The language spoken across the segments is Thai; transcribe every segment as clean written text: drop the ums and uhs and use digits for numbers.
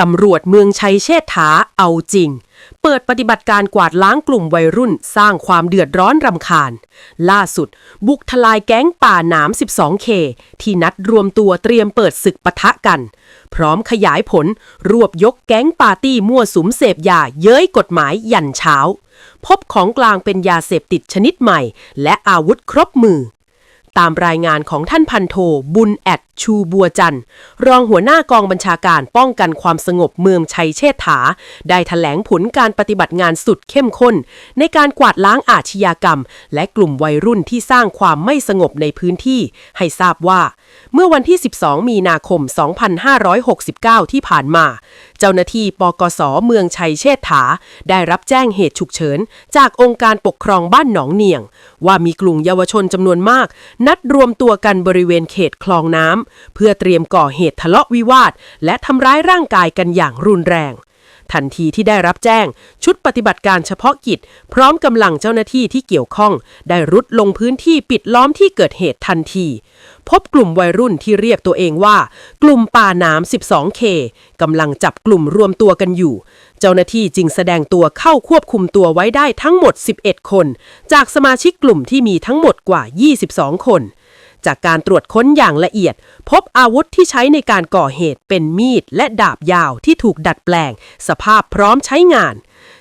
ตำรวจเมืองชัยเชษฐาเอาจริงเปิดปฏิบัติการกวาดล้างกลุ่มวัยรุ่นสร้างความเดือดร้อนรำคาญล่าสุดบุกทลายแก๊งป่าหนาม 12K ที่นัดรวมตัวเตรียมเปิดศึกปะทะกันพร้อมขยายผลรวบยกแก๊งปาร์ตี้มั่วสุมเสพยาเย้ยกฎหมายยันเช้าพบของกลางเป็นยาเสพติดชนิดใหม่และอาวุธครบมือตามรายงานของท่านพันโทบุญชูบัวจันทร์รองหัวหน้ากองบัญชาการป้องกันความสงบเมืองชัยเชษฐาได้แถลงผลการปฏิบัติงานสุดเข้มข้นในการกวาดล้างอาชญากรรมและกลุ่มวัยรุ่นที่สร้างความไม่สงบในพื้นที่ให้ทราบว่าเมื่อวันที่12มีนาคม2569ที่ผ่านมาเจ้าหน้าที่ปกส.เมืองชัยเชษฐาได้รับแจ้งเหตุฉุกเฉินจากองค์การปกครองบ้านหนองเนียงว่ามีกลุ่มเยาวชนจำนวนมากนัดรวมตัวกันบริเวณเขตคลองน้ำเพื่อเตรียมก่อเหตุทะเลาะวิวาทและทำร้ายร่างกายกันอย่างรุนแรงทันทีที่ได้รับแจ้งชุดปฏิบัติการเฉพาะกิจพร้อมกำลังเจ้าหน้าที่ที่เกี่ยวข้องได้รุดลงพื้นที่ปิดล้อมที่เกิดเหตุทันทีพบกลุ่มวัยรุ่นที่เรียกตัวเองว่ากลุ่มป่าหนาม 12K กำลังจับกลุ่มรวมตัวกันอยู่เจ้าหน้าที่จึงแสดงตัวเข้าควบคุมตัวไว้ได้ทั้งหมด11คนจากสมาชิกกลุ่มที่มีทั้งหมดกว่า22คนจากการตรวจค้นอย่างละเอียดพบอาวุธที่ใช้ในการก่อเหตุเป็นมีดและดาบยาวที่ถูกดัดแปลงสภาพพร้อมใช้งาน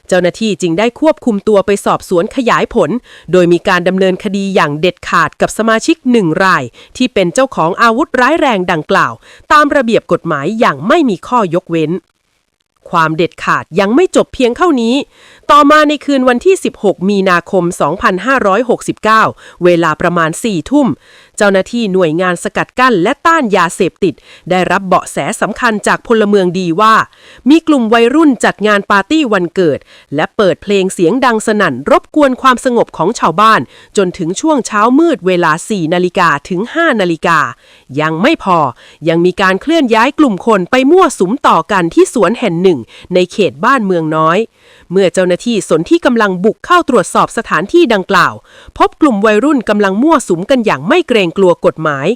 เจ้าหน้าที่จึงได้ควบคุมตัวไปสอบสวนขยายผลโดยมีการดำเนินคดีอย่างเด็ดขาดกับสมาชิก1รายที่เป็นเจ้าของอาวุธร้ายแรงดังกล่าวตามระเบียบกฎหมายอย่างไม่มีข้อยกเว้นความเด็ดขาดยังไม่จบเพียงเท่านี้ต่อมาในคืนวันที่16มีนาคม2569เวลาประมาณ4 ทุ่มเจ้าหน้าที่หน่วยงานสกัดกั้นและต้านยาเสพติดได้รับเบาะแสสำคัญจากพลเมืองดีว่ามีกลุ่มวัยรุ่นจัดงานปาร์ตี้วันเกิดและเปิดเพลงเสียงดังสนั่นรบกวนความสงบของชาวบ้านจนถึงช่วงเช้ามืดเวลา 4 นาฬิกาถึง 5 นาฬิกายังไม่พอยังมีการเคลื่อนย้ายกลุ่มคนไปมั่วสุมต่อกันที่สวนแห่งหนึ่งในเขตบ้านเมืองน้อยเมื่อเจ้าหน้าที่สนที่กำลังบุกเข้าตรวจสอบสถานที่ดังกล่าวพบกลุ่มวัยรุ่นกำลังมั่วสุมกันอย่างไม่เกรงกลัวกฎหมาย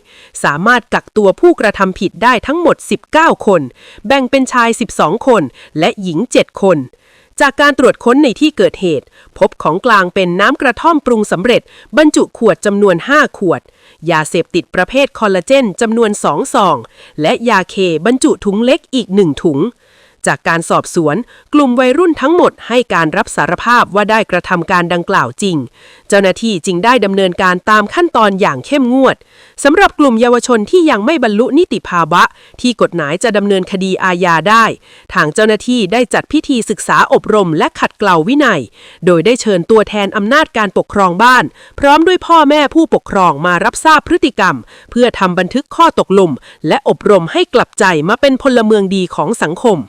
สามารถกักตัวผู้กระทำผิดได้ทั้งหมด19คนแบ่งเป็นชาย12คนและหญิง7คนจากการตรวจค้นในที่เกิดเหตุพบของกลางเป็นน้ำกระท่อมปรุงสำเร็จบรรจุขวดจำนวน5ขวดยาเสพติดประเภทคอลลาเจนจำนวน2 ซองและยาเคบรรจุถุงเล็กอีก1 ถุงจากการสอบสวนกลุ่มวัยรุ่นทั้งหมดให้การรับสารภาพว่าได้กระทำการดังกล่าวจริงเจ้าหน้าที่จึงได้ดำเนินการตามขั้นตอนอย่างเข้มงวดสำหรับกลุ่มเยาวชนที่ยังไม่บรรลุนิติภาวะที่กฎหมายจะดำเนินคดีอาญาได้ทางเจ้าหน้าที่ได้จัดพิธีศึกษาอบรมและขัดเกลาวินัยโดยได้เชิญตัวแทนอำนาจการปกครองบ้านพร้อมด้วยพ่อแม่ผู้ปกครองมารับทราบพฤติกรรมเพื่อทำบันทึกข้อตกลงและอบรมให้กลับใจมาเป็นพลเมืองดีของสังคม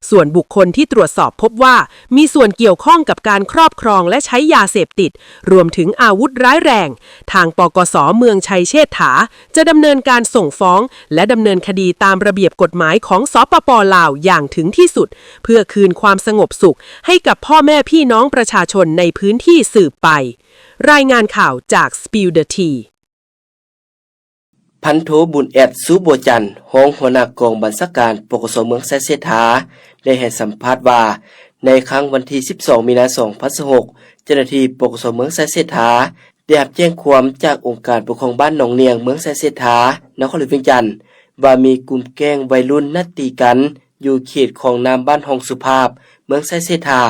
ส่วนบุคคลที่ตรวจสอบพบว่ามีส่วนเกี่ยวข้องกับการครอบครองและใช้ยาเสพติดรวมถึงอาวุธร้ายแรงทางปกส.เมืองชัยเชษฐาจะดำเนินการส่งฟ้องและดำเนินคดีตามระเบียบกฎหมายของสปป.ลาวอย่างถึงที่สุดเพื่อคืนความสงบสุขให้กับพ่อแม่พี่น้องประชาชนในพื้นที่สืบไปรายงานข่าวจาก Spill the Teaพันโทบุญชูบัวจันทร์รองหัวหน้ากองบัญชาการปกส.เมืองชัยเชษฐาได้ให้สัมภาษณ์ว่าในครั้งวันที่12มีนาคม2026เจ้าหน้าที่ปกส.เมืองชัยเชษฐาได้รับแจ้งความจากองค์การปกครองบ้านหนองเนียงเมืองชัยเชษฐานครหลวงเวียงจันทน์ว่ามีกลุ่มแก๊งวัยรุ่นนัดตีกันอยู่เขตของน้ำบ้านห้องสุภาพเมืองชัยเชษฐา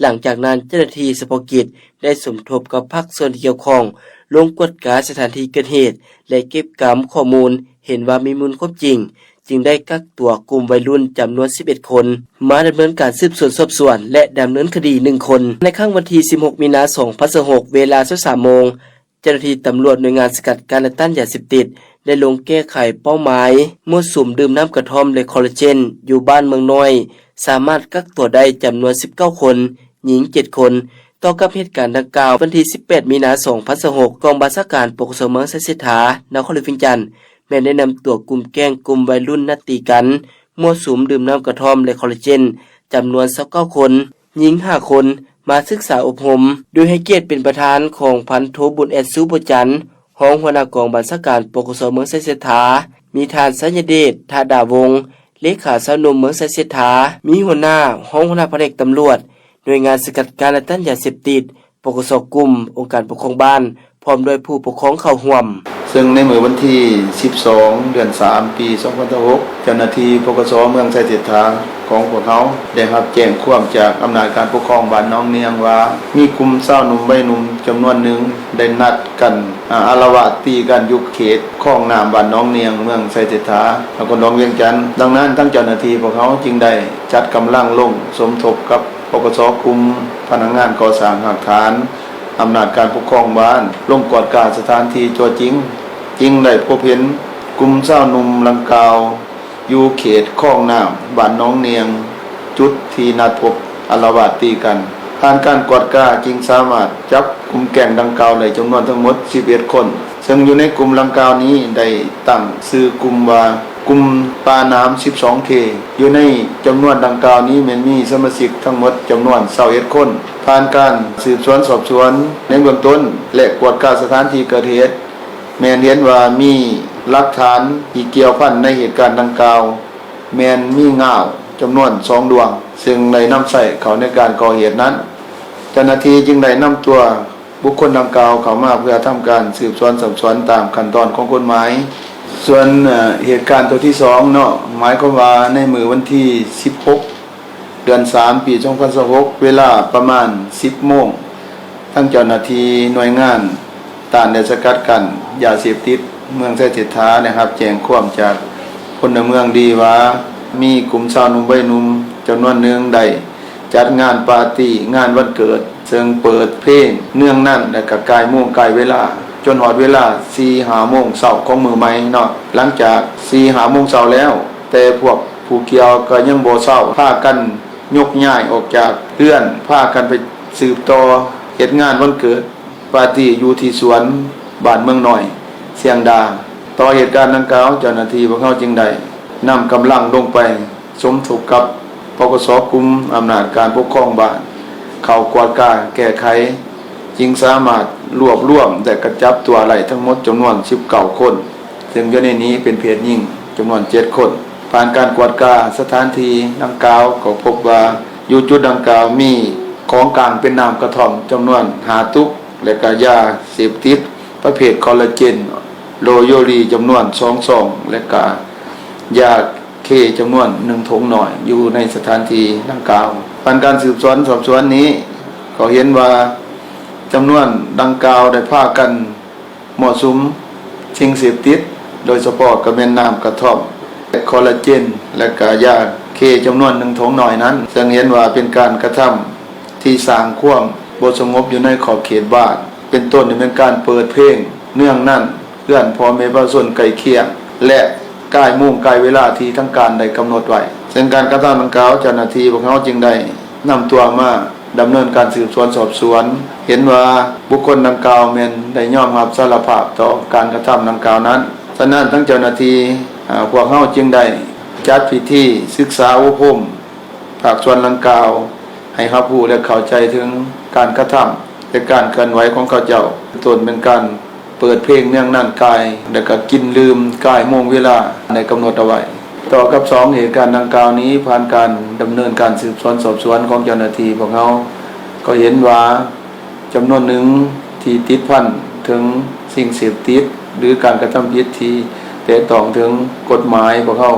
หลังจากนั้นเจ้าหน้าที่เฉพาะกิจได้สมทบกับภาคส่วนที่เกี่ยวข้องลงกวดการสถานที่เกิดเหตุและเก็บกำข้อมูลเห็นว่ามีมูลครบจริงจึงได้กักตัวกลุ่มวัยรุ่นจำนวน11คนมาดำเนินการสืบสวนสอบสวนและดำเนินคดี1คนในครั้งวันที่16มีนาคม2026เวลา 13:00 น.เจ้าหน้าที่ตำรวจหน่วยงานสกัดกั้นและต้านยาเสพติดได้ลงแก้ไขเป้าหมายมั่วสุมดื่มน้ำกระท่อมและคอลลาเจนอยู่บ้านเมืองน้อยสามารถกักตัวได้จำนวน19คนหญิง7คนต่อกับเหตุการณ์ดังกล่าววันที่18มีนาคม2026กองบัญชาการปกส.เมืองชัยเชษฐานครหลวงเวียงจันทน์แม้ได้นำตัวกลุ่มแก๊งกลุ่มวัยรุ่นนัดตีกันมั่วสุมดื่มน้ำกระท่อมและคอลลาเจนจำนวน29คนหญิง5คนมาศึกษาอบรมโดยให้เกียรติเป็นประธานของพันโทบุญชูบัวจันทร์รองหัวหน้ากองบัญชาการปกส.เมืองชัยเชษฐามีทานสัญญเดชธาดาวงศ์ เลขาสาวหนุ่มเมืองไซเสถามีหัวหน้าห้องหัวหน้าแผนกตำรวจหน่วยงานสกัดกั้นและต้านยาเสพติดปกสกลุ่มองค์การปกครองบ้านพร้อมด้วยผู้ปกครองเข้าร่วมซึ่งในมื้อวันที่12เดือน3ปี2006เจ้าหน้าที่ปกสเมืองไซเสถาของพวกเขาได้รับแจ้งความจากอำนาจการปกครองบ้านน้องเนียงว่ามีกลุ่มสาวหนุ่มวัยหนุ่มจำนวนหนึ่งได้นัดกันอาละวาดตีกันอยู่เขตคลองน้ำบ้านน้องเนียงเมืองไซเสถาแล้วก็น้องเวียงจันทน์ดังนั้นทั้งเจ้าหน้าที่พวกเขาจึงได้จัดกำลังลงสมทบกับปกสกลุ่มพนักงานก่อสร้างหลักฐานอำนาจการปกครองบ้านลงกวดการสถานที่ตัวจริงได้พบเห็นกลุ่มสาวหนุ่มลังกาวอยู่เขตคลองน้ำบ้านน้องเนียงจุดที่นัดพบอาละวาดตีกันการกวดการจึงสามารถจับกลุ่มแก๊งดังกล่าวได้จำนวนทั้งหมด11คนซึ่งอยู่ในกลุ่มลังกาวนี้ได้ตั้งชื่อกลุ่มว่ากลุ่มปาน้ำ 12K อยู่ในจำนวนดังกล่าวนี้มีสมาชิกทั้งหมดจำนวน21คนผ่านการสืบสวนสอบสวนในเบื้องต้นและกวดการสถานที่เกิดเหตุแม่นเห็นว่ามีหลักฐานที่เกี่ยวพันในเหตุการณ์ดังกล่าวแม่นมีง่าวจำนวน2ดวงซึ่งได้นำใส่เขาในการก่อเหตุนั้นเจ้าหน้าที่จึงได้นำตัวบุคคลดังกล่าวเข้ามาเพื่อทำการสืบสวนสอบสวนตามขั้นตอนของกฎหมายส่วนเหตุการณ์ตัวที่2เนาะหมายความว่าในมื้อวันที่16เดือน3ปี2026เวลาประมาณ 10:00 นทั้งเจ้าหน้าที่หน่วยงานต้านและสกัดกั้นยาเสพติดเมืองไซเสถานะครับแจ้งความจากพลเมืองดีว่ามีกลุ่มสาวหนุ่มวัยหนุ่มจำนวนหนึ่งได้จัดงานปาร์ตี้งานวันเกิดซึ่งเปิดเพลงเนื่องนั่นและก็กายโมงกายเวลาจนหอดเวลา 4-5 โมงเช้าของมื้อใหม่เนาะหลังจาก 4-5 โมงเช้าแล้วแต่พวกผู้เกี่ยวก็ยังบ่เช้าพากันยกย้ายออกจากเรือนพากันไปสืบต่อเฮ็ดงานวันเกิดปาร์ตี้อยู่ที่สวนบ้านเมืองน้อยเสียงดาต่อเหตุการณ์ดังกล่าวเจ้าหน้าที่พวกเขาจึงได้นำกำลังลงไปสมทบกับปกสกลุ่มอำนาจการปกครองบ้านเข้ากวดการแก้ไขจึงสามารถรวบรวมและกระจับตัวไหลทั้งหมดจำนวน19คนซึ่งอยู่ในนี้เป็นเพศหญิงจำนวน7คนผ่านการกวดการสถานที่ดังกล่าวก็พบว่าอยู่จุดดังกล่าวมีของกลางเป็นน้ำกระท่อมจำนวน5ตุกและก็ยาเสพติดประเภทคอลลาเจนโลโยรีจำนวน2ซองและก็ยาเคจำนวน1ถุงหน่อยอยู่ในสถานที่ดังกล่าวผ่านการสืบสวนสอบสวนนี้ก็เห็นว่าจำนวนดังกล่าวได้พากันเหมาะสมสิ่งเสพติดโดยเฉพาะก็เป็นน้ำกระท่อมคอลลาเจนและก็ยาเคจำนวน1ถุงหน่อยนั้นแสดงเห็นว่าเป็นการกระทำที่สร้างความบ่สงบอยู่ในขอบเขตบ้านเป็นต้นนี่เป็นการเปิดเพลงเนื่องนั่นเพื่อนพ่อแม่ประชาชนใกล้เคียงและใกล้มุ่งใกล้เวลาที่ทั้งการได้กำหนดไว้ซึ่งการกระทำดังกล่าวเจ้าหน้าที่พวกเขาจึงได้นำตัวมาดำเนินการสืบสวนสอบสวนเห็นว่าบุคคลดังกล่าวแม่นได้ยอมรับสารภาพต่อการกระทำดังกล่าวนั้นฉะนั้นทั้งเจ้าหน้าที่พวกเขาจึงได้จัดพิธีศึกษาอบรมภาคส่วนดังกล่าวให้รับรู้และเข้าใจถึงการกระทำและการเคลื่อนไหวของเขาเจ้าต้นเป็นการเปิดเพลงเนื่องนั่นกายแล้วก็กินลืมกายโมงเวลาในกำหนดเอาไว้ต่อกับ2เหตุการณ์ดังกล่าวนี้ผ่านการดำเนินการสืบสวนสอบสวนของเจ้าหน้าที่พวกเขาก็เห็นว่าจำนวนหนึ่งที่ติดพันถึงสิ่งเสพติดหรือการกระทำผิดที่แตะต้องถึงกฎหมายพวกเขา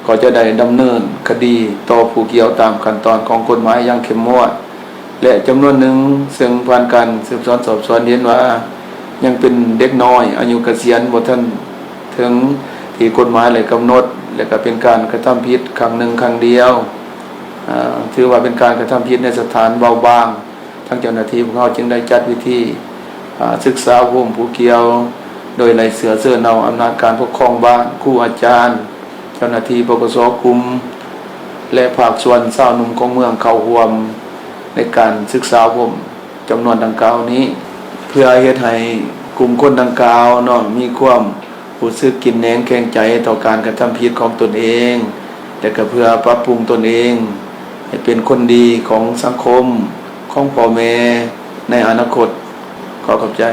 ก็จะได้ดำเนินคดีต่อผู้เกี่ยวตามขั้นตอนของกฎหมายอย่างเข้มงวดและจำนวนหนึ่งซึ่งผ่านการสืบสวนสอบสวนเห็นว่ายังเป็นเด็กน้อยอายุเกษียณบ่ทันถึงที่กฎหมายเลยกำหนดและก็เป็นการกระทำผิดครั้งหนึ่งครั้งเดียวถือว่าเป็นการกระทำผิดในสถานเบาบางทั้งเจ้าหน้าที่พวกเขาจึงได้จัดวิธีศึกษาผู้ผู้เกี่ยวโดยไล่เสือเสื้อเนาอำนาจการปกครองบ้านครูอาจารย์เจ้าหน้าที่ปกสกลุ่มและภาคส่วนสาวหนุ่มของเมืองเข้าร่วมในการศึกษาผมจำนวนดังกล่าวนี้เพื่อเฮ็ดให้กลุ่มคนดังกล่าวเนาะมีความรู้สึกกินแหนงแข็งใจต่อการกระทำผิดของตนเองแต่ก็เพื่อปรับปรุงตนเองให้เป็นคนดีของสังคมของพ่อแม่ในอนาคตขอขอบใจ